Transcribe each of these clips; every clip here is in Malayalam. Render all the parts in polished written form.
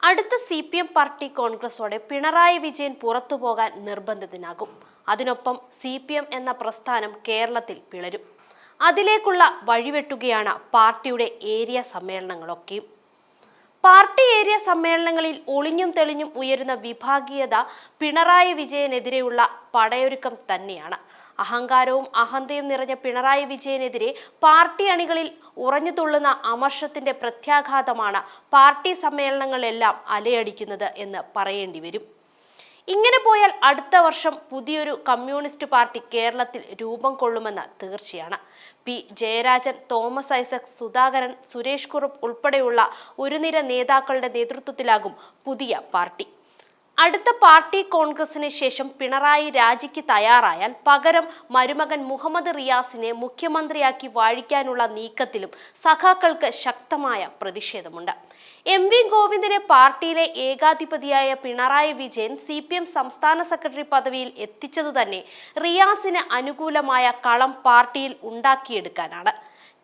അടുത്ത CPM പാർട്ടി കോൺഗ്രസോടെ പിണറായി വിജയൻ പുറത്തുപോകാൻ നിർബന്ധിതനാകും. അതിനൊപ്പം CPM എന്ന പ്രസ്ഥാനം കേരളത്തിൽ പിളരും. അതിലേക്കുള്ള വഴിവെട്ടുകയാണ് പാർട്ടിയുടെ ഏരിയ സമ്മേളനങ്ങളൊക്കെയും. പാർട്ടി ഏരിയ സമ്മേളനങ്ങളിൽ ഒളിഞ്ഞും തെളിഞ്ഞും ഉയരുന്ന വിഭാഗീയത പിണറായി വിജയനെതിരെയുള്ള പടയൊരുക്കം തന്നെയാണ്. അഹങ്കാരവും അഹന്തയും നിറഞ്ഞ പിണറായി വിജയനെതിരെ പാർട്ടി അണികളിൽ ഉറഞ്ഞു തുള്ളുന്ന അമർഷത്തിന്റെ പ്രത്യാഘാതമാണ് പാർട്ടി സമ്മേളനങ്ങളെല്ലാം അലയടിക്കുന്നത് എന്ന് പറയേണ്ടി വരും. ഇങ്ങനെ പോയാൽ അടുത്ത വർഷം പുതിയൊരു കമ്മ്യൂണിസ്റ്റ് പാർട്ടി കേരളത്തിൽ രൂപം കൊള്ളുമെന്ന് തീർച്ചയാണ്. പി ജയരാജൻ, തോമസ് ഐസക്, സുധാകരൻ, സുരേഷ് കുറുപ്പ് ഉൾപ്പെടെയുള്ള ഒരു നിര നേതാക്കളുടെ നേതൃത്വത്തിലാകും പുതിയ പാർട്ടി. അടുത്ത പാർട്ടി കോൺഗ്രസിന് ശേഷം പിണറായി രാജിക്ക് തയ്യാറായാൽ പകരം മരുമകൻ മുഹമ്മദ് റിയാസിനെ മുഖ്യമന്ത്രിയാക്കി വാഴിക്കാനുള്ള നീക്കത്തിലും സഖാക്കൾക്ക് ശക്തമായ പ്രതിഷേധമുണ്ട്. MV ഗോവിന്ദനെ പാർട്ടിയിലെ ഏകാധിപതിയായ പിണറായി വിജയൻ CPM സംസ്ഥാന സെക്രട്ടറി പദവിയിൽ എത്തിച്ചതു തന്നെ റിയാസിന് അനുകൂലമായ കളം പാർട്ടിയിൽ ഉണ്ടാക്കിയെടുക്കാനാണ്.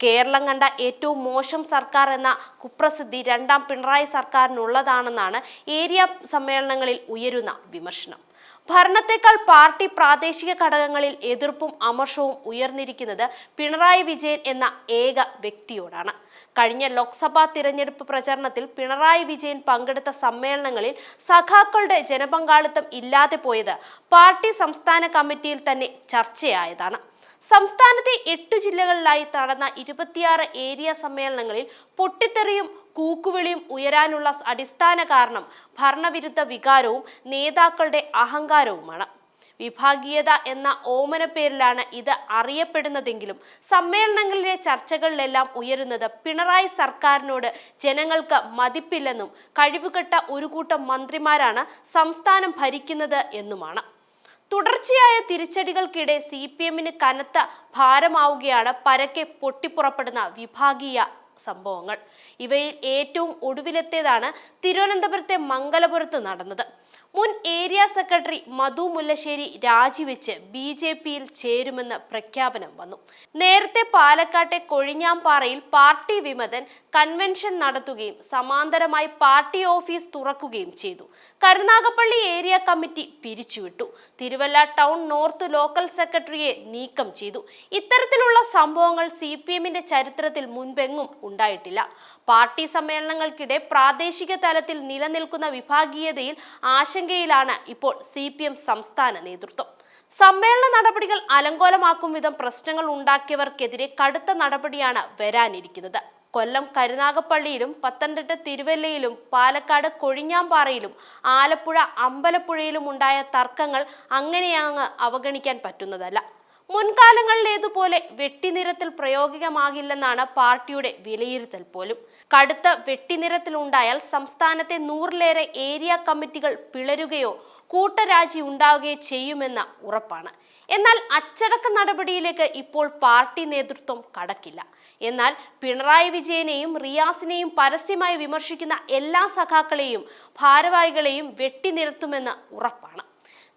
കേരളം കണ്ട ഏറ്റവും മോശം സർക്കാർ എന്ന കുപ്രസിദ്ധി രണ്ടാം പിണറായി സർക്കാരിനുള്ളതാണെന്നാണ് ഏരിയ സമ്മേളനങ്ങളിൽ ഉയരുന്ന വിമർശനം. ഭരണത്തെക്കാൾ പാർട്ടി പ്രാദേശിക ഘടകങ്ങളിൽ എതിർപ്പും അമർഷവും ഉയർന്നിരിക്കുന്നത് പിണറായി വിജയൻ എന്ന ഏക വ്യക്തിയോടാണ്. കഴിഞ്ഞ ലോക്സഭാ തിരഞ്ഞെടുപ്പ് പ്രചരണത്തിൽ പിണറായി വിജയൻ പങ്കെടുത്ത സമ്മേളനങ്ങളിൽ സഖാക്കളുടെ ജനപങ്കാളിത്തം ഇല്ലാതെ പോയത് പാർട്ടി സംസ്ഥാന കമ്മിറ്റിയിൽ തന്നെ ചർച്ചയായതാണ്. സംസ്ഥാനത്തെ 8 ജില്ലകളിലായി നടന്ന 26 ഏരിയ സമ്മേളനങ്ങളിൽ പൊട്ടിത്തെറിയും കൂക്കുവിളിയും ഉയരാനുള്ള അടിസ്ഥാന കാരണം ഭരണവിരുദ്ധ വികാരവും നേതാക്കളുടെ അഹങ്കാരവുമാണ്. വിഭാഗീയത എന്ന ഓമന പേരിലാണ് ഇത് അറിയപ്പെടുന്നതെങ്കിലും സമ്മേളനങ്ങളിലെ ചർച്ചകളിലെല്ലാം ഉയരുന്നത് പിണറായി സർക്കാരിനോട് ജനങ്ങൾക്ക് മതിപ്പില്ലെന്നും കഴിവുകെട്ട ഒരു കൂട്ടം മന്ത്രിമാരാണ് സംസ്ഥാനം ഭരിക്കുന്നത് എന്നുമാണ്. തുടർച്ചയായ തിരിച്ചടികൾക്കിടെ CPMന് കനത്ത ഭാരമാവുകയാണ് പരക്കെ പൊട്ടിപ്പുറപ്പെടുന്ന വിഭാഗീയ സംഭവങ്ങൾ. ഇവയിൽ ഏറ്റവും ഒടുവിലത്തേതാണ് തിരുവനന്തപുരത്തെ മംഗലപുരത്ത് നടന്നത്. മുൻ ഏരിയ സെക്രട്ടറി മധു മുല്ലശ്ശേരി രാജിവെച്ച് BJPയിൽ ചേരുമെന്ന് പ്രഖ്യാപനം വന്നു. നേരത്തെ പാലക്കാട്ടെ കൊഴിഞ്ഞാമ്പാറയിൽ പാർട്ടി വിമതൻ കൺവെൻഷൻ നടത്തുകയും സമാന്തരമായി പാർട്ടി ഓഫീസ് തുറക്കുകയും ചെയ്തു. കരുനാഗപ്പള്ളി ഏരിയ കമ്മിറ്റി പിരിച്ചുവിട്ടു. തിരുവല്ല ടൗൺ നോർത്ത് ലോക്കൽ സെക്രട്ടറിയെ നീക്കം ചെയ്തു. ഇത്തരത്തിലുള്ള സംഭവങ്ങൾ CPMന്റെ ചരിത്രത്തിൽ മുൻപെങ്ങും ഉണ്ടായിട്ടില്ല. പാർട്ടി സമ്മേളനങ്ങൾക്കിടെ പ്രാദേശിക തലത്തിൽ നിലനിൽക്കുന്ന വിഭാഗീയതയിൽ ആശങ്കയിലാണ് ഇപ്പോൾ CPM സംസ്ഥാന നേതൃത്വം. സമ്മേളന നടപടികൾ അലങ്കോലമാക്കും വിധം പ്രശ്നങ്ങൾ ഉണ്ടാക്കിയവർക്കെതിരെ കടുത്ത നടപടിയാണ് വരാനിരിക്കുന്നത്. കൊല്ലം കരുനാഗപ്പള്ളിയിലും പത്തനംതിട്ട തിരുവല്ലയിലും പാലക്കാട് കൊഴിഞ്ഞാമ്പാറയിലും ആലപ്പുഴ അമ്പലപ്പുഴയിലും ഉണ്ടായ തർക്കങ്ങൾ അങ്ങനെയങ്ങ് അവഗണിക്കാൻ പറ്റുന്നതല്ല. മുൻകാലങ്ങളിലേതുപോലെ വെട്ടിനിരത്തിൽ പ്രയോഗികമാകില്ലെന്നാണ് പാർട്ടിയുടെ വിലയിരുത്തൽ പോലും. കടുത്ത വെട്ടിനിരത്തിലുണ്ടായാൽ സംസ്ഥാനത്തെ 100ലേറെ ഏരിയ കമ്മിറ്റികൾ പിളരുകയോ കൂട്ടരാജി ഉണ്ടാവുകയോ ചെയ്യുമെന്ന ഉറപ്പാണ്. എന്നാൽ അച്ചടക്ക നടപടിയിലേക്ക് ഇപ്പോൾ പാർട്ടി നേതൃത്വം കടക്കില്ല. എന്നാൽ പിണറായി വിജയനെയും റിയാസിനെയും പരസ്യമായി വിമർശിക്കുന്ന എല്ലാ സഖാക്കളെയും ഭാരവാഹികളെയും വെട്ടിനിരത്തുമെന്ന് ഉറപ്പാണ്.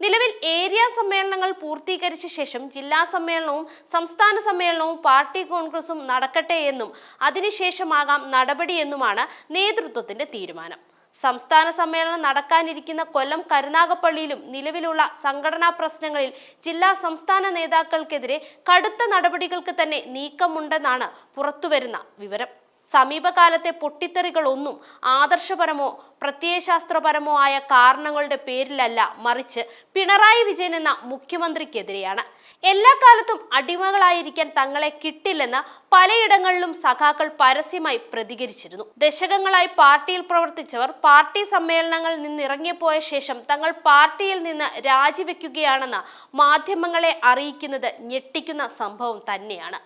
നിലവിൽ ഏരിയ സമ്മേളനങ്ങൾ പൂർത്തീകരിച്ച ശേഷം ജില്ലാ സമ്മേളനവും സംസ്ഥാന സമ്മേളനവും പാർട്ടി കോൺഗ്രസും നടക്കട്ടെ എന്നും അതിനുശേഷമാകാം നടപടിയെന്നുമാണ് നേതൃത്വത്തിന്റെ തീരുമാനം. സംസ്ഥാന സമ്മേളനം നടക്കാനിരിക്കുന്ന കൊല്ലം കരുനാഗപ്പള്ളിയിലും നിലവിലുള്ള സംഘടനാ പ്രശ്നങ്ങളിൽ ജില്ലാ സംസ്ഥാന നേതാക്കൾക്കെതിരെ കടുത്ത നടപടികൾക്ക് തന്നെ നീക്കമുണ്ടെന്നാണ് പുറത്തുവരുന്ന വിവരം. സമീപകാലത്തെ പൊട്ടിത്തെറികളൊന്നും ആദർശപരമോ പ്രത്യയശാസ്ത്രപരമോ ആയ കാരണങ്ങളുടെ പേരിലല്ല, മറിച്ച് പിണറായി വിജയൻ എന്ന മുഖ്യമന്ത്രിക്കെതിരെയാണ്. എല്ലാ കാലത്തും അടിമകളായിരിക്കാൻ തങ്ങളെ കിട്ടില്ലെന്ന് പലയിടങ്ങളിലും സഖാക്കൾ പരസ്യമായി പ്രതികരിച്ചിരുന്നു. ദശകങ്ങളായി പാർട്ടിയിൽ പ്രവർത്തിച്ചവർ പാർട്ടി സമ്മേളനങ്ങളിൽ നിന്നിറങ്ങിപ്പോയ ശേഷം തങ്ങൾ പാർട്ടിയിൽ നിന്ന് രാജിവെക്കുകയാണെന്ന് മാധ്യമങ്ങളെ അറിയിക്കുന്നത് ഞെട്ടിക്കുന്ന സംഭവം തന്നെയാണ്.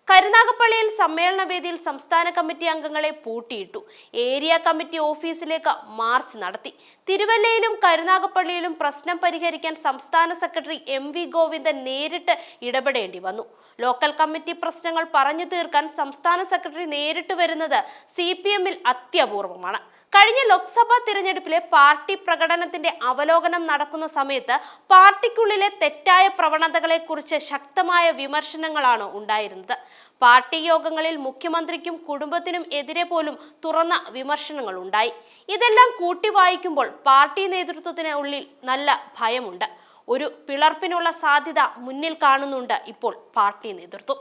കരുനാഗപ്പള്ളിയിൽ സമ്മേളന വേദിയിൽ സംസ്ഥാന കമ്മിറ്റി അംഗങ്ങളെ പൂട്ടിയിട്ടു. ഏരിയ കമ്മിറ്റി ഓഫീസിലേക്ക് മാർച്ച് നടത്തി. തിരുവല്ലയിലും കരുനാഗപ്പള്ളിയിലും പ്രശ്നം പരിഹരിക്കാൻ സംസ്ഥാന സെക്രട്ടറി MV ഗോവിന്ദൻ നേരിട്ട് ഇടപെടേണ്ടി വന്നു. ലോക്കൽ കമ്മിറ്റി പ്രശ്നങ്ങൾ പറഞ്ഞു തീർക്കാൻ സംസ്ഥാന സെക്രട്ടറി നേരിട്ട് വരുന്നത് CPMൽ അത്യപൂർവമാണ്. കഴിഞ്ഞ ലോക്സഭാ തിരഞ്ഞെടുപ്പിലെ പാർട്ടി പ്രകടനത്തിന്റെ അവലോകനം നടക്കുന്ന സമയത്ത് പാർട്ടിക്കുള്ളിലെ തെറ്റായ പ്രവണതകളെക്കുറിച്ച് ശക്തമായ വിമർശനങ്ങളാണ് ഉണ്ടായിരുന്നത്. പാർട്ടി യോഗങ്ങളിൽ മുഖ്യമന്ത്രിക്കും കുടുംബത്തിനും എതിരെ പോലും തുറന്ന വിമർശനങ്ങൾ ഉണ്ടായി. ഇതെല്ലാം കൂട്ടി വായിക്കുമ്പോൾ പാർട്ടി നേതൃത്വത്തിന് ഉള്ളിൽ നല്ല ഭയമുണ്ട്. ഒരു പിളർപ്പിനുള്ള സാധ്യത മുന്നിൽ കാണുന്നുണ്ട് ഇപ്പോൾ പാർട്ടി നേതൃത്വം.